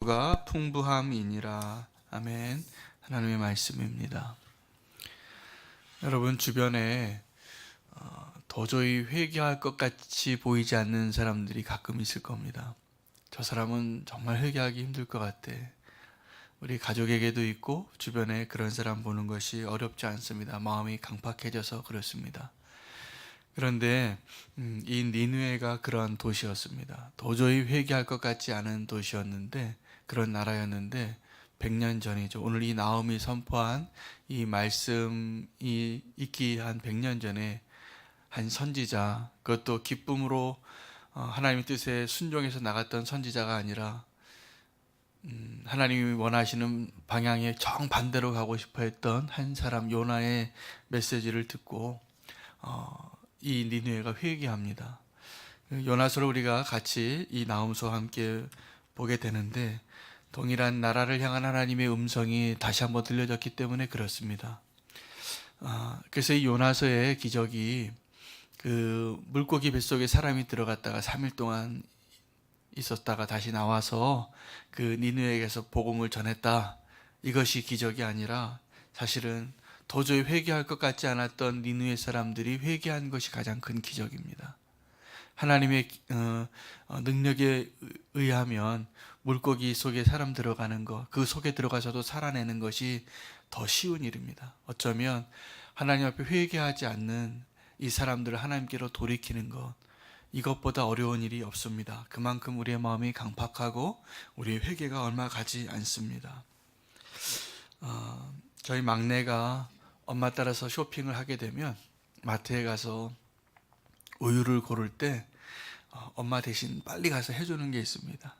가 풍부함이니라. 아멘. 하나님의 말씀입니다. 여러분 주변에 도저히 회개할 것 같이 보이지 않는 사람들이 가끔 있을 겁니다. 저 사람은 정말 회개하기 힘들 것 같아. 우리 가족에게도 있고 주변에 그런 사람 보는 것이 어렵지 않습니다. 마음이 강팍해져서 그렇습니다. 그런데 이 니느웨가 그러한 도시였습니다. 도저히 회개할 것 같지 않은 도시였는데, 그런 나라였는데 100년 전이죠. 오늘 이 나홈이 선포한 이 말씀이 있기 한 100년 전에 한 선지자, 그것도 기쁨으로 하나님의 뜻에 순종해서 나갔던 선지자가 아니라 하나님이 원하시는 방향에 정반대로 가고 싶어 했던 한 사람 요나의 메시지를 듣고 이 니느웨가 회개합니다. 요나서를 우리가 같이 이 나홈서와 함께 보게 되는데, 동일한 나라를 향한 하나님의 음성이 다시 한번 들려졌기 때문에 그렇습니다. 그래서 이 요나서의 기적이 그 물고기 뱃속에 사람이 들어갔다가 3일 동안 있었다가 다시 나와서 그 니느웨에게서 복음을 전했다, 이것이 기적이 아니라 사실은 도저히 회개할 것 같지 않았던 니느웨 사람들이 회개한 것이 가장 큰 기적입니다. 하나님의 능력에 의하면 물고기 속에 사람 들어가는 것, 그 속에 들어가서도 살아내는 것이 더 쉬운 일입니다. 어쩌면 하나님 앞에 회개하지 않는 이 사람들을 하나님께로 돌이키는 것, 이것보다 어려운 일이 없습니다. 그만큼 우리의 마음이 강팍하고 우리의 회개가 얼마 가지 않습니다. 저희 막내가 엄마 따라서 쇼핑을 하게 되면 마트에 가서 우유를 고를 때 엄마 대신 빨리 가서 해주는 게 있습니다.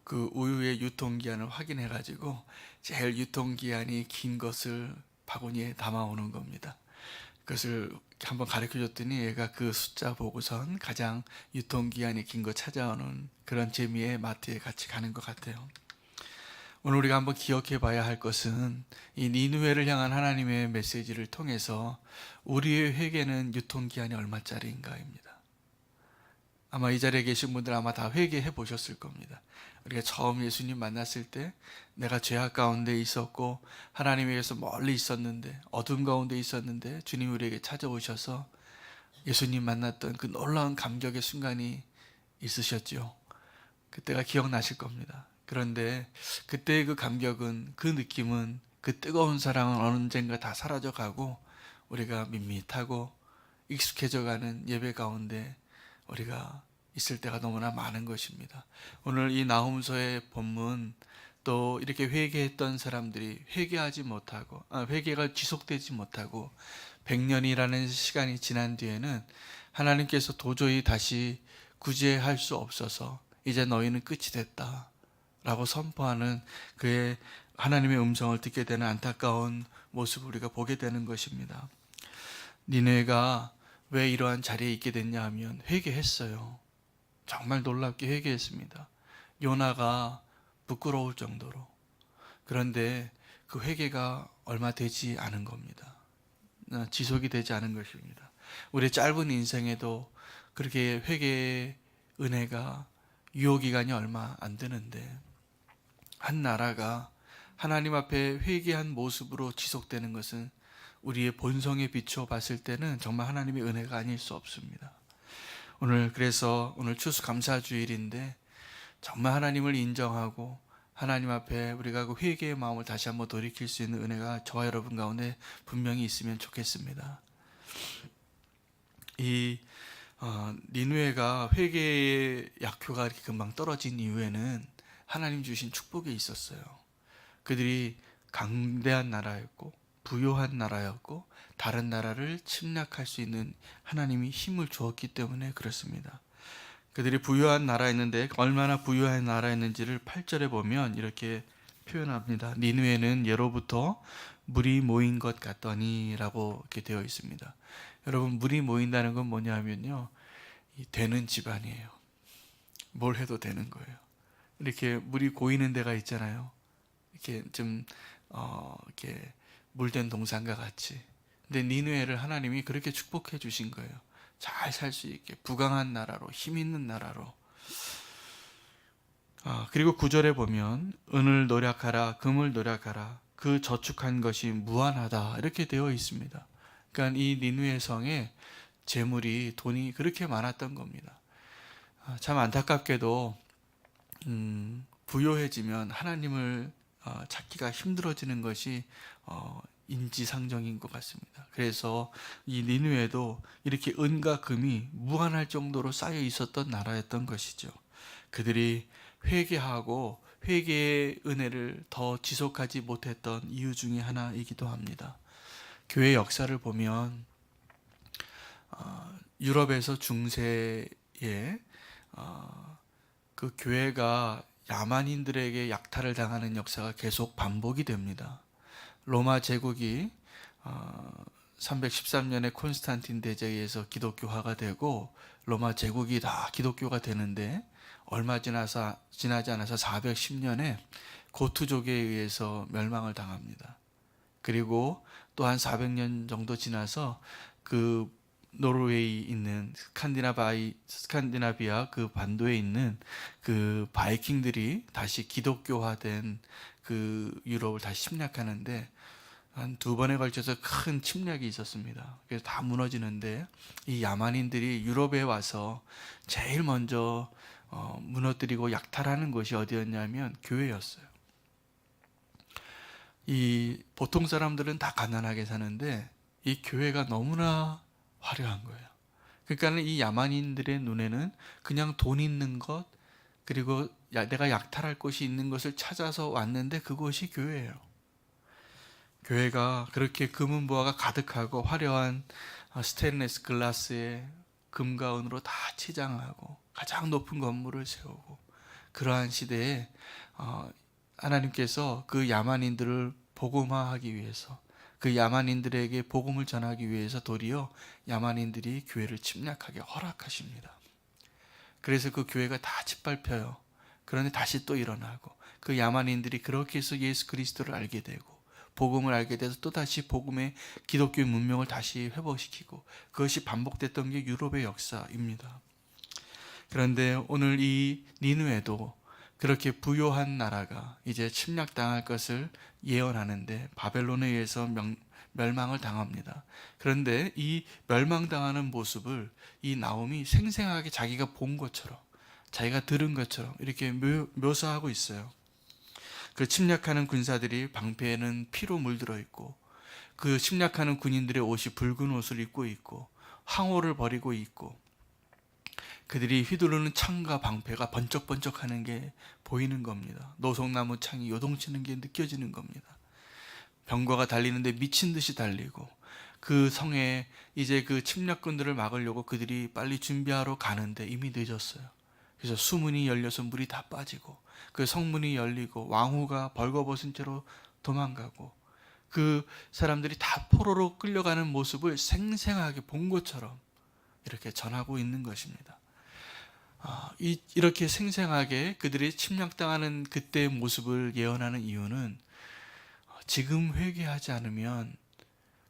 그 우유의 유통기한을 확인해 가지고 제일 유통기한이 긴 것을 바구니에 담아오는 겁니다. 그것을 한번 가르쳐 줬더니 얘가 그 숫자 보고선 가장 유통기한이 긴 거 찾아오는 그런 재미에 마트에 같이 가는 것 같아요. 오늘 우리가 한번 기억해 봐야 할 것은 이 니느웨를 향한 하나님의 메시지를 통해서 우리의 회개는 유통기한이 얼마짜리인가입니다. 아마 이 자리에 계신 분들 아마 다 회개해 보셨을 겁니다. 우리가 처음 예수님 만났을 때 내가 죄악 가운데 있었고 하나님에게서 멀리 있었는데, 어둠 가운데 있었는데 주님이 우리에게 찾아오셔서 예수님 만났던 그 놀라운 감격의 순간이 있으셨죠. 그때가 기억나실 겁니다. 그런데 그때의 그 감격은, 그 느낌은, 그 뜨거운 사랑은 언젠가 다 사라져가고 우리가 밋밋하고 익숙해져가는 예배 가운데 우리가 있을 때가 너무나 많은 것입니다. 오늘 이 나홈서의 본문, 또 이렇게 회개했던 사람들이 회개하지 못하고 회개가 지속되지 못하고 100년이라는 시간이 지난 뒤에는 하나님께서 도저히 다시 구제할 수 없어서 이제 너희는 끝이 됐다 라고 선포하는 그의 하나님의 음성을 듣게 되는 안타까운 모습을 우리가 보게 되는 것입니다. 니느웨가 왜 이러한 자리에 있게 됐냐 하면 회개했어요. 정말 놀랍게 회개했습니다. 요나가 부끄러울 정도로. 그런데 그 회개가 얼마 되지 않은 겁니다. 지속이 되지 않은 것입니다. 우리 짧은 인생에도 그렇게 회개의 은혜가 유효기간이 얼마 안 되는데, 한 나라가 하나님 앞에 회개한 모습으로 지속되는 것은 우리의 본성에 비추어 봤을 때는 정말 하나님의 은혜가 아닐 수 없습니다. 그래서 오늘 추수감사주일인데 정말 하나님을 인정하고 하나님 앞에 우리가 그 회개의 마음을 다시 한번 돌이킬 수 있는 은혜가 저와 여러분 가운데 분명히 있으면 좋겠습니다. 이 니느웨가 회개의 약효가 이렇게 금방 떨어진 이유에는 하나님 주신 축복이 있었어요. 그들이 강대한 나라였고 부요한 나라였고 다른 나라를 침략할 수 있는 하나님이 힘을 주었기 때문에 그렇습니다. 그들이 부유한 나라였는데 얼마나 부유한 나라였는지를 8절에 보면 이렇게 표현합니다. 니느웨는 예로부터 물이 모인 것 같더니 라고 이렇게 되어 있습니다. 여러분, 물이 모인다는 건 뭐냐 하면요, 되는 집안이에요. 뭘 해도 되는 거예요. 이렇게 물이 고이는 데가 있잖아요. 이렇게 좀 이렇게 물된 동산과 같이. 근데 니느웨를 하나님이 그렇게 축복해 주신 거예요. 잘 살 수 있게 부강한 나라로, 힘 있는 나라로. 그리고 9절에 보면 은을 노력하라, 금을 노력하라, 그 저축한 것이 무한하다 이렇게 되어 있습니다. 그러니까 이 니느웨 성에 재물이, 돈이 그렇게 많았던 겁니다. 참 안타깝게도 부요해지면 하나님을 찾기가 힘들어지는 것이 인지상정인 것 같습니다. 그래서 이 니느웨도 이렇게 은과 금이 무한할 정도로 쌓여 있었던 나라였던 것이죠. 그들이 회개하고 회개의 은혜를 더 지속하지 못했던 이유 중에 하나이기도 합니다. 교회 역사를 보면 유럽에서 중세에 그 교회가 야만인들에게 약탈을 당하는 역사가 계속 반복이 됩니다. 로마 제국이 313년에 콘스탄틴 대제에 의해서 기독교화가 되고 로마 제국이 다 기독교가 되는데 얼마 지나지 않아서 410년에 고트족에 의해서 멸망을 당합니다. 그리고 또 한 400년 정도 지나서 그 노르웨이 있는 스칸디나비아 그 반도에 있는 그 바이킹들이 다시 기독교화된 그 유럽을 다시 침략하는데 한 2번에 걸쳐서 큰 침략이 있었습니다. 그래서 다 무너지는데 이 야만인들이 유럽에 와서 제일 먼저 무너뜨리고 약탈하는 곳이 어디였냐면 교회였어요. 이 보통 사람들은 다 가난하게 사는데 이 교회가 너무나 화려한 거예요. 그러니까 이 야만인들의 눈에는 그냥 돈 있는 것, 그리고 내가 약탈할 곳이 있는 것을 찾아서 왔는데 그곳이 교회예요. 교회가 그렇게 금은보화가 가득하고 화려한 스테인리스 글라스에 금과 은으로 다 치장하고 가장 높은 건물을 세우고 그러한 시대에 하나님께서 그 야만인들을 복음화하기 위해서, 그 야만인들에게 복음을 전하기 위해서 도리어 야만인들이 교회를 침략하게 허락하십니다. 그래서 그 교회가 다 짓밟혀요. 그런데 다시 또 일어나고 그 야만인들이 그렇게 해서 예수 그리스도를 알게 되고 복음을 알게 돼서 또다시 복음의 기독교의 문명을 다시 회복시키고 그것이 반복됐던 게 유럽의 역사입니다. 그런데 오늘 이 니느웨도 그렇게 부요한 나라가 이제 침략당할 것을 예언하는데 바벨론에 의해서 멸망을 당합니다. 그런데 이 멸망당하는 모습을 이 나홈이 생생하게 자기가 본 것처럼, 자기가 들은 것처럼 이렇게 묘사하고 있어요. 그 침략하는 군사들이 방패에는 피로 물들어 있고 그 침략하는 군인들의 옷이 붉은 옷을 입고 있고 황호를 버리고 있고 그들이 휘두르는 창과 방패가 번쩍번쩍하는 게 보이는 겁니다. 노송나무 창이 요동치는 게 느껴지는 겁니다. 병거가 달리는데 미친 듯이 달리고 그 성에 이제 그 침략군들을 막으려고 그들이 빨리 준비하러 가는데 이미 늦었어요. 그래서 수문이 열려서 물이 다 빠지고 그 성문이 열리고 왕후가 벌거벗은 채로 도망가고 그 사람들이 다 포로로 끌려가는 모습을 생생하게 본 것처럼 이렇게 전하고 있는 것입니다. 이렇게 생생하게 그들이 침략당하는 그때의 모습을 예언하는 이유는 지금 회개하지 않으면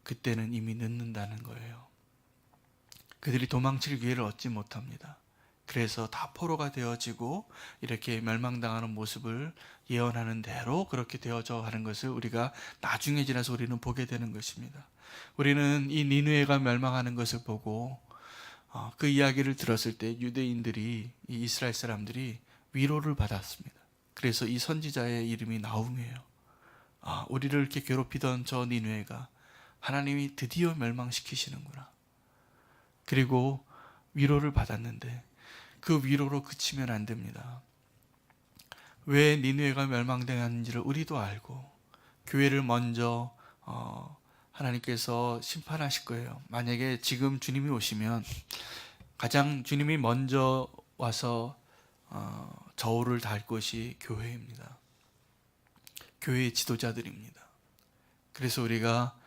그때는 이미 늦는다는 거예요. 그들이 도망칠 기회를 얻지 못합니다. 그래서 다 포로가 되어지고 이렇게 멸망당하는 모습을 예언하는 대로 그렇게 되어져 가는 것을 우리가 나중에 지나서 우리는 보게 되는 것입니다. 우리는 이 니느웨가 멸망하는 것을 보고 그 이야기를 들었을 때 유대인들이, 이 이스라엘 사람들이 위로를 받았습니다. 그래서 이 선지자의 이름이 나홈이에요. 우리를 이렇게 괴롭히던 저 니느웨가 하나님이 드디어 멸망시키시는구나. 그리고 위로를 받았는데 그 위로로 그치면 안 됩니다. 왜 니느웨가 멸망당했는지를 우리도 알고 교회를 먼저 하나님께서 심판하실 거예요. 만약에 지금 주님이 오시면 가장 주님이 먼저 와서 저울을 달 것이 교회입니다. 교회의 지도자들입니다. 그래서 우리가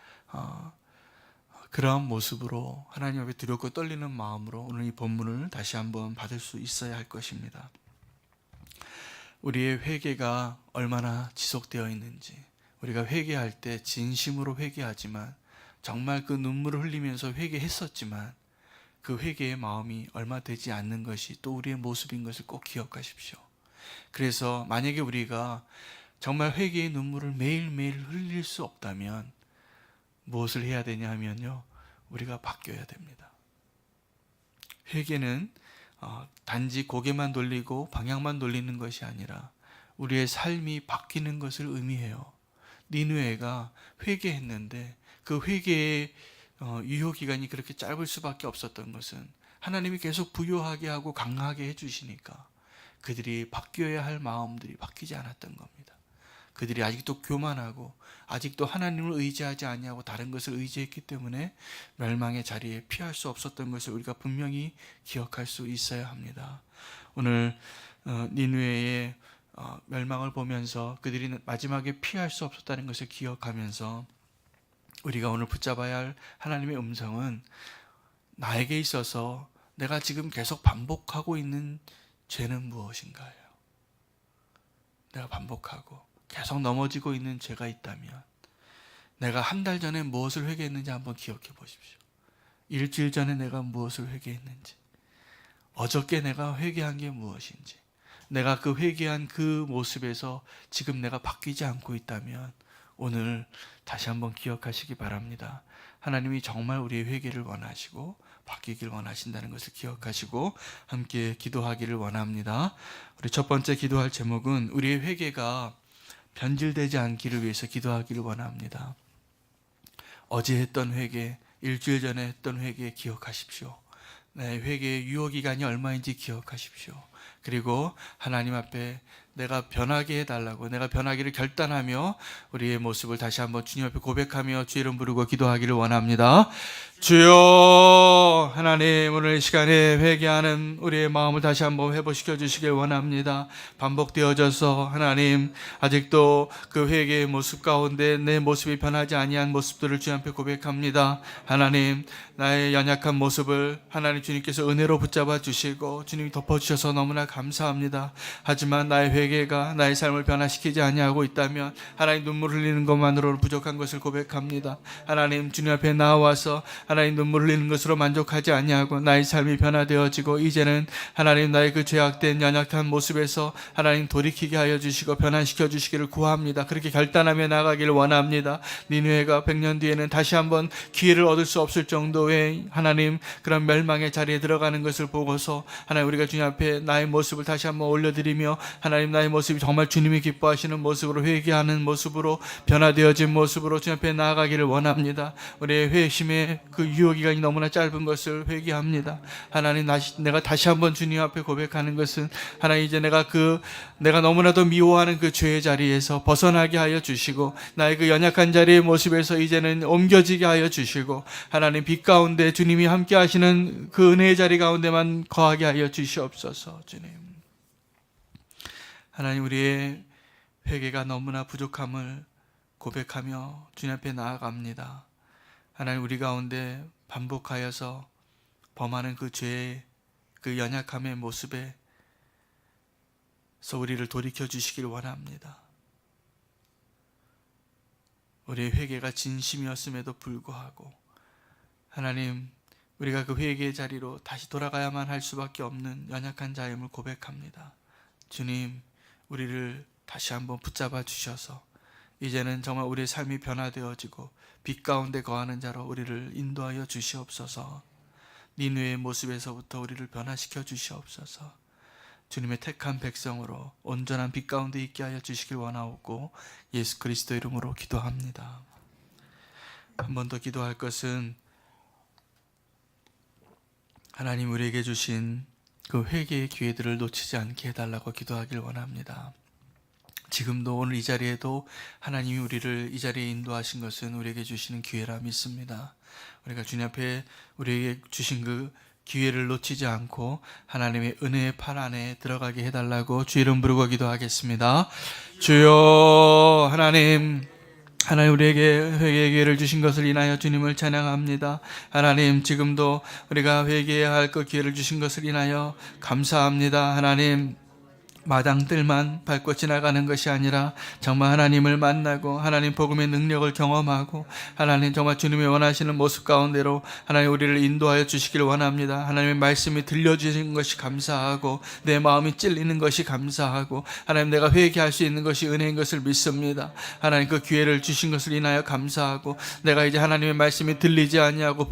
그러한 모습으로 하나님 앞에 두렵고 떨리는 마음으로 오늘 이 본문을 다시 한번 받을 수 있어야 할 것입니다. 우리의 회개가 얼마나 지속되어 있는지, 우리가 회개할 때 진심으로 회개하지만 정말 그 눈물을 흘리면서 회개했었지만 그 회개의 마음이 얼마 되지 않는 것이 또 우리의 모습인 것을 꼭 기억하십시오. 그래서 만약에 우리가 정말 회개의 눈물을 매일매일 흘릴 수 없다면 무엇을 해야 되냐 하면요, 우리가 바뀌어야 됩니다. 회개는 단지 고개만 돌리고 방향만 돌리는 것이 아니라 우리의 삶이 바뀌는 것을 의미해요. 니느웨가 회개했는데 그 회개의 유효 기간이 그렇게 짧을 수밖에 없었던 것은 하나님이 계속 부요하게 하고 강하게 해주시니까 그들이 바뀌어야 할 마음들이 바뀌지 않았던 겁니다. 그들이 아직도 교만하고 아직도 하나님을 의지하지 아니하고 다른 것을 의지했기 때문에 멸망의 자리에 피할 수 없었던 것을 우리가 분명히 기억할 수 있어야 합니다. 오늘 니느웨의 멸망을 보면서 그들이 마지막에 피할 수 없었다는 것을 기억하면서 우리가 오늘 붙잡아야 할 하나님의 음성은 나에게 있어서 내가 지금 계속 반복하고 있는 죄는 무엇인가요? 내가 반복하고 계속 넘어지고 있는 죄가 있다면 내가 한 달 전에 무엇을 회개했는지 한번 기억해 보십시오. 일주일 전에 내가 무엇을 회개했는지, 어저께 내가 회개한 게 무엇인지, 내가 그 회개한 그 모습에서 지금 내가 바뀌지 않고 있다면 오늘 다시 한번 기억하시기 바랍니다. 하나님이 정말 우리의 회개를 원하시고 바뀌길 원하신다는 것을 기억하시고 함께 기도하기를 원합니다. 우리 첫 번째 기도할 제목은 우리의 회개가 변질되지 않기를 위해서 기도하기를 원합니다. 어제 했던 회개, 일주일 전에 했던 회개 기억하십시오. 네, 회개의 유효기간이 얼마인지 기억하십시오. 그리고 하나님 앞에 내가 변하게 해달라고, 내가 변하기를 결단하며 우리의 모습을 다시 한번 주님 앞에 고백하며 주의 이름 부르고 기도하기를 원합니다. 주여, 하나님 오늘 이 시간에 회개하는 우리의 마음을 다시 한번 회복시켜 주시길 원합니다. 반복되어져서 하나님 아직도 그 회개의 모습 가운데 내 모습이 변하지 아니한 모습들을 주님 앞에 고백합니다. 하나님 나의 연약한 모습을 하나님 주님께서 은혜로 붙잡아 주시고 주님이 덮어주셔서 너무나 감사합니다. 하지만 나의 회개가 나의 삶을 변화시키지 아니하고 있다면 하나님 눈물 흘리는 것만으로는 부족한 것을 고백합니다. 하나님 주님 앞에 나와서 하나님 눈물 흘리는 것으로 만족하지 아니하고 나의 삶이 변화되어지고 이제는 하나님 나의 그 죄악된 연약한 모습에서 하나님 돌이키게 하여 주시고 변화시켜 주시기를 구합니다. 그렇게 결단하며 나가기를 원합니다. 니느웨가 100년 뒤에는 다시 한번 기회를 얻을 수 없을 정도의 하나님 그런 멸망의 자리에 들어가는 것을 보고서 하나님 우리가 주님 앞에 나의 모습을 다시 한번 올려드리며 하나님 나의 모습이 정말 주님이 기뻐하시는 모습으로 회개하는 모습으로 변화되어진 모습으로 주님 앞에 나아가기를 원합니다. 우리의 회심의 그 유효기간이 너무나 짧은 것을 회개합니다. 하나님 내가 다시 한번 주님 앞에 고백하는 것은 하나님 이제 내가 너무나도 미워하는 그 죄의 자리에서 벗어나게 하여 주시고 나의 그 연약한 자리의 모습에서 이제는 옮겨지게 하여 주시고 하나님 빛 가운데 주님이 함께 하시는 그 은혜의 자리 가운데만 거하게 하여 주시옵소서. 주님 하나님 우리의 회개가 너무나 부족함을 고백하며 주님 앞에 나아갑니다. 하나님 우리 가운데 반복하여서 범하는 그 죄의 그 연약함의 모습에서 우리를 돌이켜 주시길 원합니다. 우리의 회개가 진심이었음에도 불구하고 하나님 우리가 그 회개의 자리로 다시 돌아가야만 할 수밖에 없는 연약한 자임을 고백합니다. 주님 우리를 다시 한번 붙잡아 주셔서 이제는 정말 우리의 삶이 변화되어지고 빛 가운데 거하는 자로 우리를 인도하여 주시옵소서. 니느웨의 모습에서부터 우리를 변화시켜 주시옵소서. 주님의 택한 백성으로 온전한 빛 가운데 있게 하여 주시길 원하옵고 예수 그리스도 이름으로 기도합니다. 한 번 더 기도할 것은 하나님 우리에게 주신 그 회개의 기회들을 놓치지 않게 해달라고 기도하길 원합니다. 지금도 오늘 이 자리에도 하나님이 우리를 이 자리에 인도하신 것은 우리에게 주시는 기회라 믿습니다. 우리가 주님 앞에 우리에게 주신 그 기회를 놓치지 않고 하나님의 은혜의 팔 안에 들어가게 해달라고 주 이름 부르고 기도하겠습니다. 주여 하나님 우리에게 회개의 기회를 주신 것을 인하여 주님을 찬양합니다. 하나님 지금도 우리가 회개해야 할 그 기회를 주신 것을 인하여 감사합니다. 하나님 마당들만 밟고 지나가는 것이 아니라 정말 하나님을 만나고 하나님 복음의 능력을 경험하고 하나님 정말 주님이 원하시는 모습 가운데로 하나님 우리를 인도하여 주시길 원합니다. 하나님의 말씀이 들려주신 것이 감사하고 내 마음이 찔리는 것이 감사하고 하나님 내가 회개할 수 있는 것이 은혜인 것을 믿습니다. 하나님 그 기회를 주신 것을 인하여 감사하고 내가 이제 하나님의 말씀이 들리지 아니하고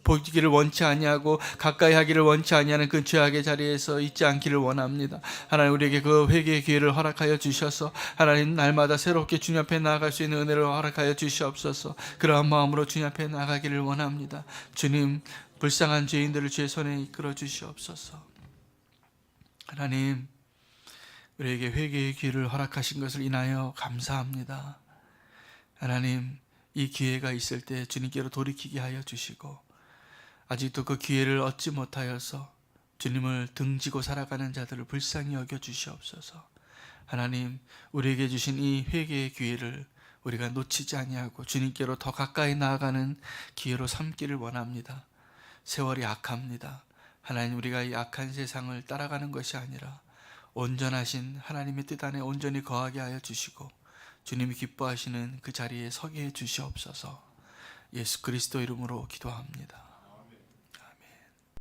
보기를 원치 아니하고 가까이 하기를 원치 아니하는 그 죄악의 자리에서 있지 않기를 원합니다. 하나님 우리에게 그 회개의 기회를 허락하여 주셔서 하나님 날마다 새롭게 주님 앞에 나아갈 수 있는 은혜를 허락하여 주시옵소서. 그러한 마음으로 주님 앞에 나아가기를 원합니다. 주님 불쌍한 죄인들을 주의 손에 이끌어 주시옵소서. 하나님 우리에게 회개의 기회를 허락하신 것을 인하여 감사합니다. 하나님 이 기회가 있을 때 주님께로 돌이키게 하여 주시고 아직도 그 기회를 얻지 못하여서 주님을 등지고 살아가는 자들을 불쌍히 여겨 주시옵소서. 하나님 우리에게 주신 이 회개의 기회를 우리가 놓치지 아니하고 주님께로 더 가까이 나아가는 기회로 삼기를 원합니다. 세월이 악합니다. 하나님 우리가 이 악한 세상을 따라가는 것이 아니라 온전하신 하나님의 뜻 안에 온전히 거하게 하여 주시고 주님이 기뻐하시는 그 자리에 서게 해 주시옵소서. 예수 그리스도 이름으로 기도합니다.